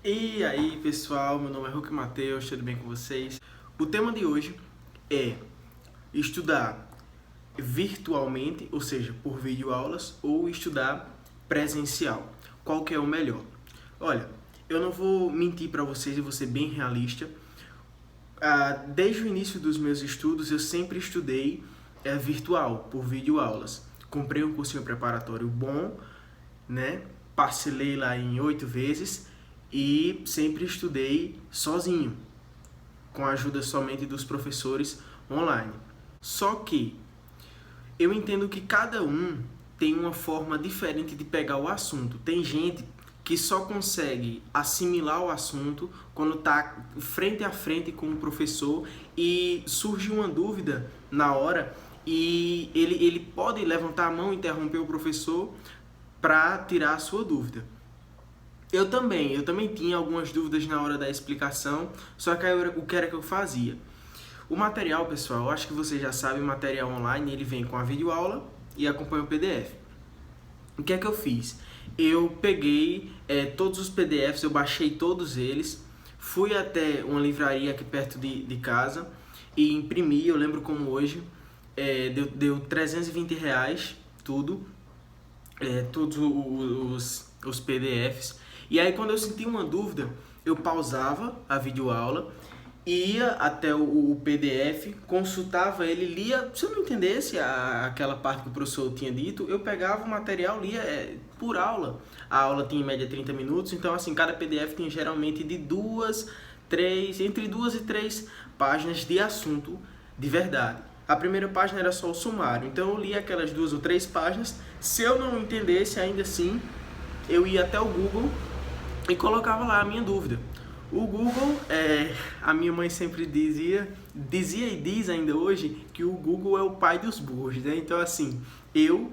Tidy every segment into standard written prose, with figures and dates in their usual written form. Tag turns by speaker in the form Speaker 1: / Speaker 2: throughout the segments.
Speaker 1: E aí pessoal, meu nome é Hulk Matheus, tudo bem com vocês? O tema de hoje é estudar virtualmente, ou seja, por videoaulas, ou estudar presencial. Qual que é o melhor? Olha, eu não vou mentir para vocês, eu vou ser bem realista. Desde o início dos meus estudos, eu sempre estudei virtual, por videoaulas. Comprei um cursinho preparatório bom, né? Parcelei lá em 8 vezes e sempre estudei sozinho, com a ajuda somente dos professores online. Só que eu entendo que cada um tem uma forma diferente de pegar o assunto. Tem gente que só consegue assimilar o assunto quando está frente a frente com o professor e surge uma dúvida na hora e ele pode levantar a mão e interromper o professor para tirar a sua dúvida. Eu também tinha algumas dúvidas na hora da explicação, só que aí o que era que eu fazia? O material, pessoal, eu acho que vocês já sabem, o material online, ele vem com a videoaula e acompanha o PDF. O que é que eu fiz? Eu peguei todos os PDFs, eu baixei todos eles, fui até uma livraria aqui perto de casa e imprimi, eu lembro como hoje, deu R$320 tudo, todos os PDFs. E aí quando eu sentia uma dúvida, eu pausava a videoaula, ia até o PDF, consultava ele, lia. Se eu não entendesse aquela parte que o professor tinha dito, eu pegava o material, lia por aula. A aula tinha em média 30 minutos, então assim, cada PDF tem geralmente de entre 2 e 3 páginas de assunto de verdade. A primeira página era só o sumário, então eu lia aquelas 2 ou 3 páginas. Se eu não entendesse, ainda assim, eu ia até o Google e colocava lá a minha dúvida. O Google, a minha mãe sempre dizia e diz ainda hoje, que o Google é o pai dos burros, né? Então assim, eu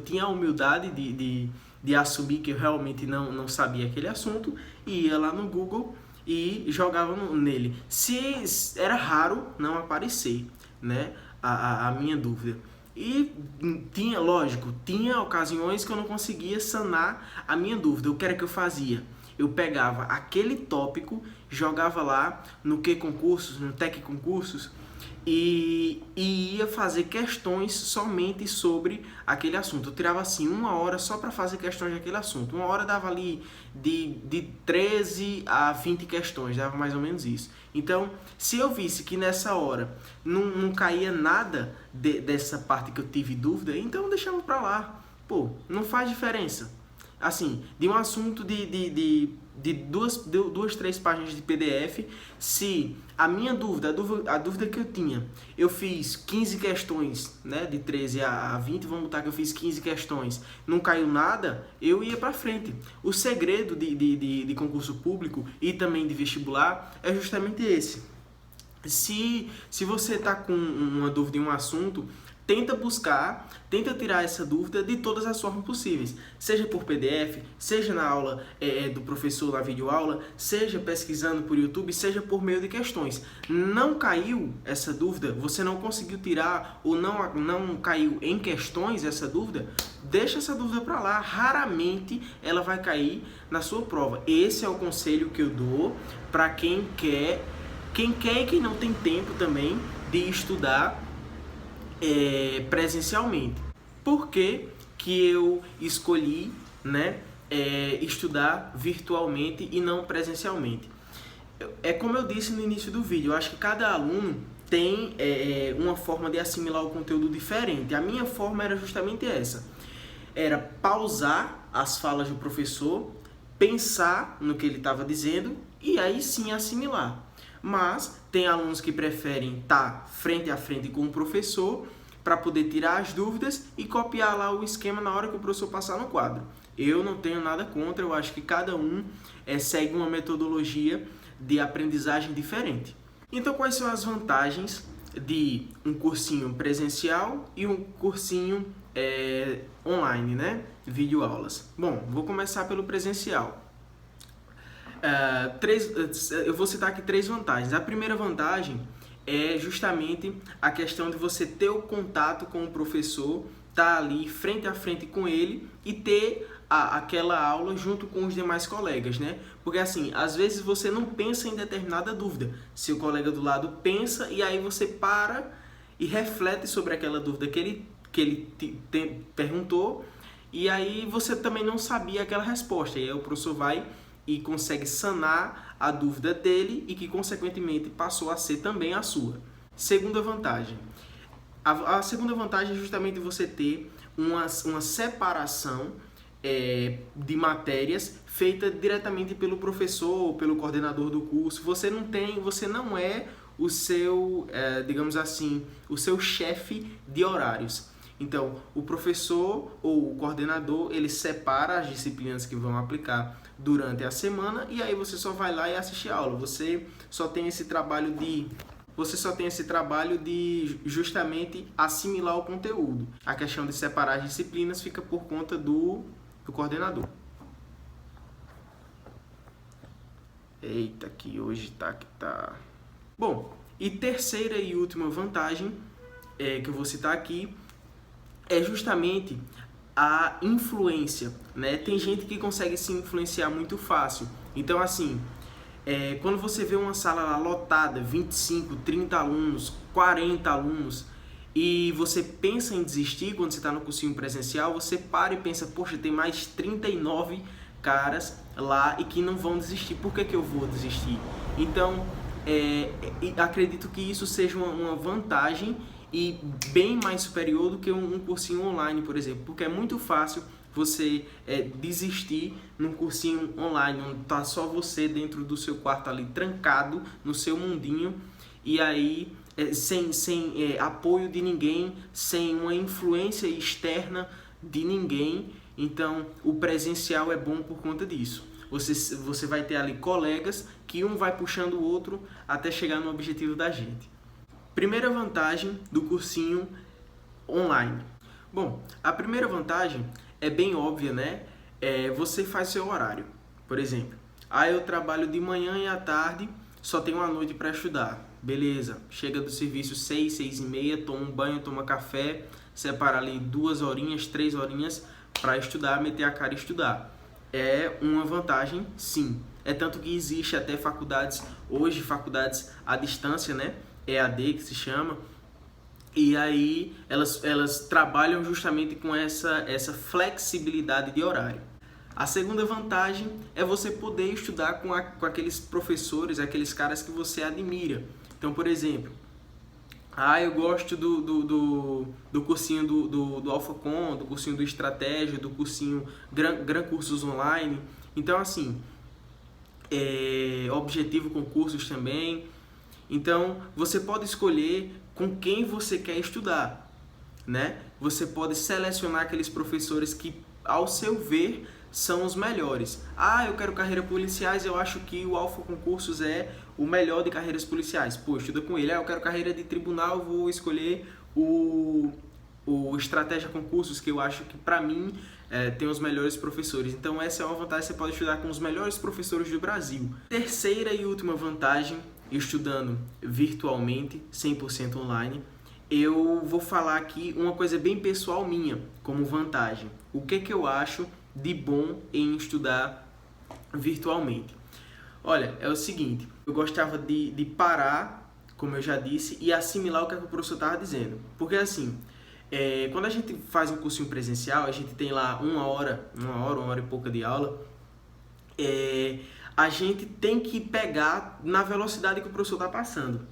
Speaker 1: tinha a humildade de assumir que eu realmente não sabia aquele assunto, e ia lá no Google e jogava nele. Se era raro não aparecer, né, a minha dúvida. E tinha ocasiões que eu não conseguia sanar a minha dúvida. O que era que eu fazia? Eu pegava aquele tópico, jogava lá no QConcursos, no Tec Concursos, e ia fazer questões somente sobre aquele assunto. Eu tirava assim 1 hora só para fazer questões daquele assunto. 1 hora dava ali de 13 a 20 questões, dava mais ou menos isso. Então, se eu visse que nessa hora não caía nada dessa parte que eu tive dúvida, então eu deixava para lá. Pô, não faz diferença. Assim, de um assunto de 2, 3 páginas de PDF, se a minha dúvida, a dúvida que eu tinha, eu fiz 15 questões, né, de 13 a 20, vamos botar que eu fiz 15 questões, não caiu nada, eu ia para frente. O segredo de concurso público e também de vestibular é justamente esse. Se você está com uma dúvida em um assunto, tenta tirar essa dúvida de todas as formas possíveis, seja por PDF, seja na aula do professor na videoaula, seja pesquisando por YouTube, seja por meio de questões. Não caiu essa dúvida, você não conseguiu tirar ou não caiu em questões essa dúvida, deixa essa dúvida para lá, raramente ela vai cair na sua prova. Esse é o conselho que eu dou para quem quer e quem não tem tempo também de estudar presencialmente. Por que eu escolhi, né, estudar virtualmente e não presencialmente? Como eu disse no início do vídeo, eu acho que cada aluno tem uma forma de assimilar o conteúdo diferente. A minha forma era justamente essa. Era pausar as falas do professor, pensar no que ele estava dizendo e aí sim assimilar. Mas tem alunos que preferem estar frente a frente com o professor para poder tirar as dúvidas e copiar lá o esquema na hora que o professor passar no quadro. Eu não tenho nada contra, eu acho que cada um segue uma metodologia de aprendizagem diferente. Então, quais são as vantagens de um cursinho presencial e um cursinho online, né? Videoaulas. Bom, vou começar pelo presencial. Eu vou citar aqui 3 vantagens. A primeira vantagem é justamente a questão de você ter o contato com o professor, estar ali frente a frente com ele e ter aquela aula junto com os demais colegas, né? Porque assim, às vezes você não pensa em determinada dúvida, seu colega do lado pensa e aí você para e reflete sobre aquela dúvida que ele perguntou e aí você também não sabia aquela resposta, e aí o professor vai e consegue sanar a dúvida dele e que consequentemente passou a ser também a sua. Segunda vantagem. A segunda vantagem é justamente você ter uma separação de matérias feita diretamente pelo professor ou pelo coordenador do curso. Você não é o seu, digamos assim, o seu chefe de horários. Então, o professor ou o coordenador, ele separa as disciplinas que vão aplicar durante a semana e aí você só vai lá e assiste a aula. Você só tem esse trabalho de justamente assimilar o conteúdo. A questão de separar as disciplinas fica por conta do coordenador. Eita, que hoje tá. Bom, e terceira e última vantagem que eu vou citar aqui é justamente a influência, né? Tem gente que consegue se influenciar muito fácil. Então, assim, quando você vê uma sala lá lotada, 25, 30 alunos, 40 alunos, e você pensa em desistir quando você está no cursinho presencial, você para e pensa, poxa, tem mais 39 caras lá e que não vão desistir, por que eu vou desistir? Então, acredito que isso seja uma vantagem e bem mais superior do que um cursinho online, por exemplo, porque é muito fácil você desistir num cursinho online, onde está só você dentro do seu quarto ali, trancado no seu mundinho, e aí sem apoio de ninguém, sem uma influência externa de ninguém. Então o presencial é bom por conta disso. Você vai ter ali colegas que um vai puxando o outro até chegar no objetivo da gente. Primeira vantagem do cursinho online. Bom, a primeira vantagem é bem óbvia, né? Você faz seu horário. Por exemplo, eu trabalho de manhã e à tarde, só tenho uma noite para estudar. Beleza, chega do serviço 6, 6h30, toma um banho, toma café, separa ali 2 horinhas, 3 horinhas para estudar, meter a cara e estudar. É uma vantagem, sim. É tanto que existe até faculdades, hoje faculdades à distância, né? EAD que se chama, e aí elas trabalham justamente com essa flexibilidade de horário. A segunda vantagem é você poder estudar com aqueles professores, aqueles caras que você admira. Então, por exemplo, eu gosto do cursinho do AlphaCon, do cursinho do Estratégia, do cursinho Gran Cursos Online. Então, assim, Objetivo Concursos também. Então, você pode escolher com quem você quer estudar, né? Você pode selecionar aqueles professores que, ao seu ver, são os melhores. Eu quero carreira policiais, eu acho que o Alfa Concursos é o melhor de carreiras policiais. Pô, estuda com ele. Eu quero carreira de tribunal, eu vou escolher o Estratégia Concursos, que eu acho que, para mim, tem os melhores professores. Então, essa é uma vantagem, você pode estudar com os melhores professores do Brasil. Terceira e última vantagem, estudando virtualmente, 100% online, eu vou falar aqui uma coisa bem pessoal minha, como vantagem. O que eu acho de bom em estudar virtualmente? Olha, é o seguinte, eu gostava de parar, como eu já disse, e assimilar o que o professor estava dizendo. Porque assim, quando a gente faz um cursinho presencial, a gente tem lá uma hora e pouca de aula, a gente tem que pegar na velocidade que o professor está passando.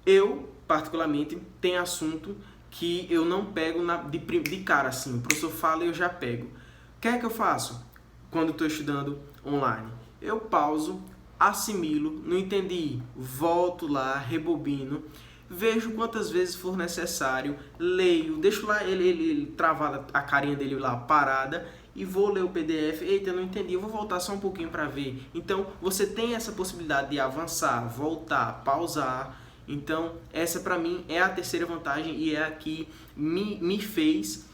Speaker 1: Eu, particularmente, tenho assunto que eu não pego de cara assim. O professor fala e eu já pego. O que é que eu faço quando estou estudando online? Eu pauso, assimilo, não entendi, volto lá, rebobino, vejo quantas vezes for necessário, leio, deixo lá ele travado, a carinha dele lá parada, e vou ler o PDF. Eita, eu não entendi, eu vou voltar só um pouquinho para ver. Então, você tem essa possibilidade de avançar, voltar, pausar. Então, essa para mim é a terceira vantagem e é a que me fez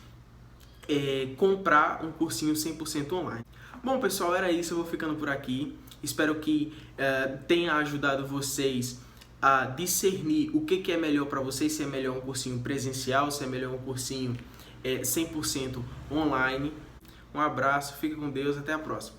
Speaker 1: comprar um cursinho 100% online. Bom, pessoal, era isso, eu vou ficando por aqui. Espero que tenha ajudado vocês a discernir o que é melhor para vocês, se é melhor um cursinho presencial, se é melhor um cursinho 100% online. Um Um abraço, fique com Deus, até a próxima.